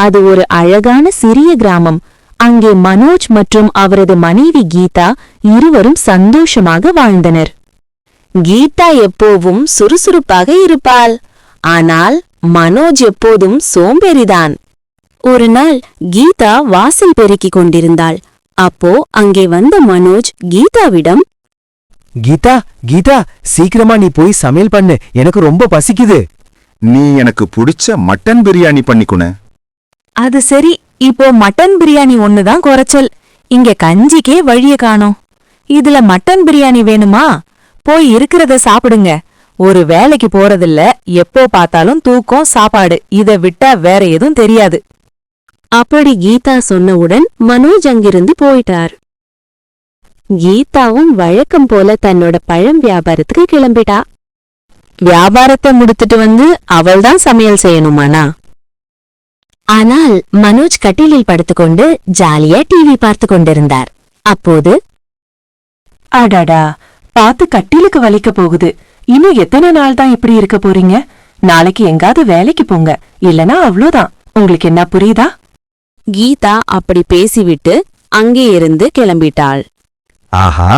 அது ஒரு அழகான சிறிய கிராமம். அங்கே மனோஜ் மற்றும் அவரது மனைவி கீதா இருவரும் சந்தோஷமாக வாழ்ந்தனர். கீதா எப்போதும் சுறுசுறுப்பாக இருப்பாள். ஆனால் மனோஜ் எப்போதும் சோம்பேறிதான். ஒரு நாள் கீதா வாசல் பெருக்கிக் கொண்டிருந்தாள். அப்போ அங்கே வந்த மனோஜ் கீதாவிடம், கீதா கீதா, சீக்கிரமா நீ போய் சமையல் பண்ணு, எனக்கு ரொம்ப பசிக்குது. நீ எனக்கு பிடிச்ச மட்டன் பிரியாணி பண்ணிக்குன. அது சரி, இப்போ மட்டன் பிரியாணி ஒண்ணுதான் குறைச்சல். இங்க கஞ்சிக்கே வழிய காணோம். இதுல மட்டன் பிரியாணி வேணுமா? போய் இருக்கிறத சாப்பிடுங்க. ஒரு வேலைக்கு போறதில்ல, எப்போ பார்த்தாலும் தூக்கம் சாப்பாடு, இதை விட்டா வேற எதுவும் தெரியாது. அப்படி கீதா சொன்னவுடன் மனோஜ் அங்கிருந்து போயிட்டார். கீதாவும் வழக்கம் போல தன்னோட பழம் வியாபாரத்துக்கு கிளம்பிட்டா. வியாபாரத்தை முடித்துட்டு வந்து அவள்தான் சமையல் செய்யணுமானா? ஆனால் மனோஜ் கட்டிலில் படுத்துக்கொண்டு ஜாலியா டிவி பார்த்து கொண்டிருந்தார். அப்போது, அடடா, பார்த்து கட்டிலுக்கு வலிக்க போகுது. இன்னும் எத்தனை நாள் தான் இப்படி இருக்க போறீங்க? நாளைக்கு எங்காவது வேலைக்கு போங்க, இல்லனா அவ்வளோதான். உங்களுக்கு என்ன புரியுதா? கீதா அப்படி பேசிவிட்டு அங்கே இருந்து கிளம்பிட்டாள். ஆஹா,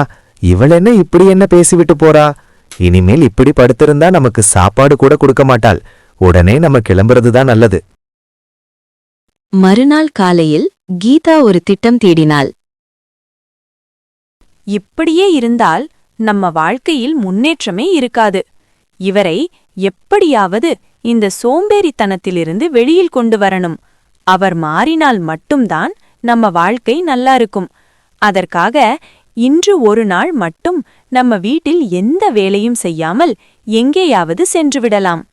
இவள் என்ன இப்படி என்ன பேசிவிட்டு போறா? இனிமேல் இப்படி படுத்திருந்தா நமக்கு சாப்பாடு கூட கொடுக்க மாட்டாள். உடனே நம்ம கிளம்புறதுதான் நல்லது. மறுநாள் காலையில் கீதா ஒரு திட்டம் தேடினாள். இப்படியே இருந்தால் நம்ம வாழ்க்கையில் முன்னேற்றமே இருக்காது. இவரை எப்படியாவது இந்த சோம்பேறித்தனத்திலிருந்து வெளியில் கொண்டு வரணும். அவர் மாறினால் மட்டும்தான் நம்ம வாழ்க்கை நல்லா இருக்கும். அதற்காக இன்று ஒரு நாள் மட்டும் நம்ம வீட்டில் எந்த வேலையும் செய்யாமல் எங்கேயாவது சென்றுவிடலாம்.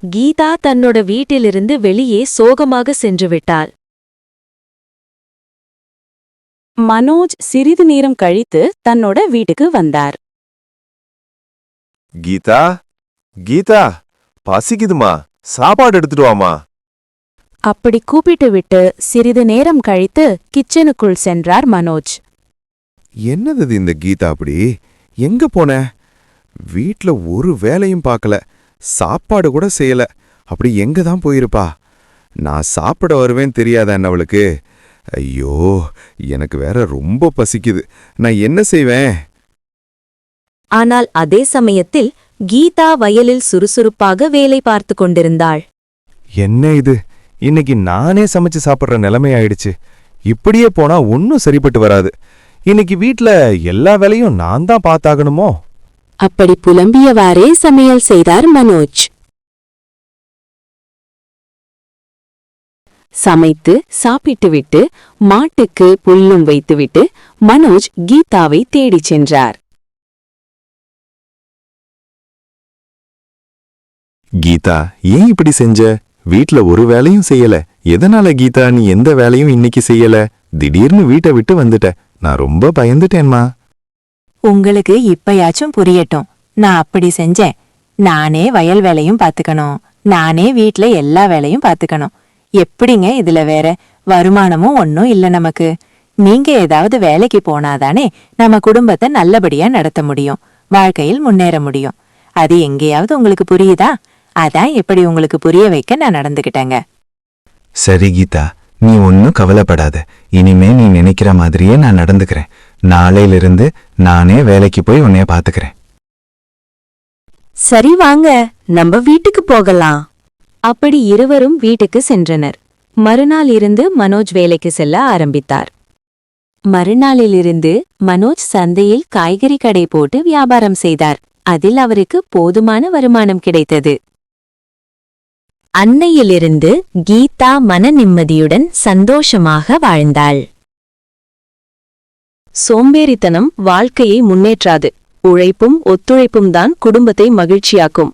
கீதா தன்னோட வீட்டிலிருந்து வெளியே சோகமாக சென்றுவிட்டாள். மனோஜ் சிறிது நேரம் கழித்து தன்னோட வீட்டுக்கு வந்தார். கீதா கீதா, பசிக்குதுமா, சாப்பாடு எடுத்துட்டு வாமா. அப்படி கூப்பிட்டு விட்டு சிறிது நேரம் கழித்து கிச்சனுக்குள் சென்றார் மனோஜ். என்னது இந்த கீதா அப்படி? எங்க போன? வீட்ல ஒரு வேலையும் பார்க்கல, சாப்பாடு கூட செய்யல. அப்படி எங்க தான் போயிருப்பா? நான் சாப்பிட வருவேன் தெரியாதா என்ன அவளுக்கு? ஐயோ, எனக்கு வேற ரொம்ப பசிக்குது. நான் என்ன செய்வேன்? ஆனால் அதே சமயத்தில் கீதா வயலில் சுறுசுறுப்பாக வேலை பார்த்து கொண்டிருந்தாள். என்ன இது, இன்னைக்கு நானே சமைச்சு சாப்பிட்ற நிலைமை ஆயிடுச்சு. இப்படியே போனா ஒன்னும் சரிப்பட்டு வராது. இன்னைக்கு வீட்ல எல்லா வேலையும் நான் தான் பார்த்தாகணுமோ? அப்படி புலம்பியவாறே சமையல் செய்தார் மனோஜ். சமைத்து சாப்பிட்டுவிட்டு மாட்டுக்கு புல்லும் வைத்துவிட்டு மனோஜ் கீதாவை தேடிச் சென்றார். கீதா, ஏன் இப்படி செஞ்ச? வீட்ல ஒரு வேலையும் செய்யல. எதனால கீதா நீ எந்த வேலையும் இன்னைக்கு செய்யல? திடீர்னு வீட்டை விட்டு வந்துட்ட. நான் ரொம்ப பயந்துட்டேன்மா. உங்களுக்கு இப்பயாச்சும் புரியட்டும். நான் அப்படி செஞ்சேன். நானே வயல் வேலையும் பாத்துக்கணும், நானே வீட்ல எல்லா வேலையும் பாத்துக்கணும். எப்படிங்க இதுல வேற வருமானமும் ஒன்னும் இல்ல நமக்கு. நீங்க ஏதாவது வேலைக்கு போனாதானே நம்ம குடும்பத்தை நல்லபடியா நடத்த முடியும், வாழ்க்கையில் முன்னேற முடியும். அது எங்கேயாவது உங்களுக்கு புரியுதா? அதான் எப்படி உங்களுக்கு புரிய வைக்க நான் நடந்துகிட்டேங்க. சரி கீதா, நீ ஒன்னும் கவலைப்படாத. இனிமே நீ நினைக்கிற மாதிரியே நான் நடந்துக்கிறேன். நாளையிலிருந்து நானே வேலைக்கு போய் உன்னைய பாத்துக்கிறேன். சரி, வாங்க நம்ம வீட்டுக்கு போகலாம். அப்படி இருவரும் வீட்டுக்கு சென்றனர். மறுநாள் இருந்து மனோஜ் வேலைக்கு செல்ல ஆரம்பித்தார். மறுநாளிலிருந்து மனோஜ் சந்தையில் காய்கறி கடை போட்டு வியாபாரம் செய்தார். அதில் அவருக்கு போதுமான வருமானம் கிடைத்தது. அன்னையிலிருந்து கீதா மன நிம்மதியுடன் சந்தோஷமாக வாழ்ந்தாள். சோம்பேறித்தனம் வாழ்க்கையை முன்னேற்றாது. உழைப்பும் ஒத்துழைப்பும் தான் குடும்பத்தை மகிழ்ச்சியாக்கும்.